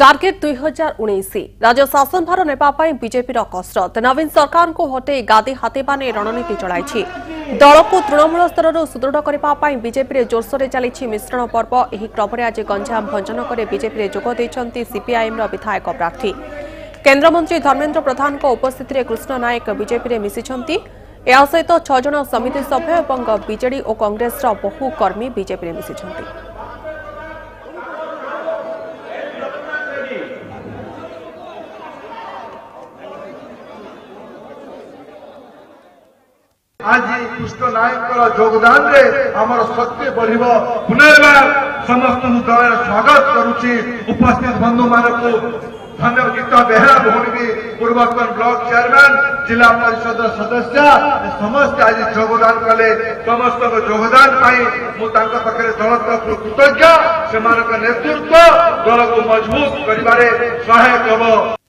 Target 2019 राज्य शासन भार नेबाई बीजेपी कसरत नवीन सरकार को हटे गादी हातेबा ने रणनीति चलाई दल को तृणमूल स्तर सुदृढ़ करने बीजेपी जोरसोर चली मिश्रण पर्व यह क्रम में आज गंजाम भंजनक बीजेपी जोगद सीपीआईएम विधायक प्रार्थी केन्द्रमंत्री धर्मेन्द्र प्रधान उपस्थित कृष्ण नायक बीजेपी मिशिंट या सहित 6 जन समिति सभ्य और बीजेडी और कांग्रेस बहु कर्मी बीजेपी मिशिंट। आज कृष्ण नायक योगदान रे आमर शक्ति बढ़ पुनर्बार समस्त दल स्वागत करुच्ची उपस्थित बंधु मानक धन्य गीता बेहरा भौणी भी पूर्वतन ब्लॉक चेयरमैन जिला परिषद सदस्य समस्त आज योगदान कले समस्त योगदान पाखे दल तरफ कृतज्ञ से नेतृत्व दल को मजबूत कर सहायक हम।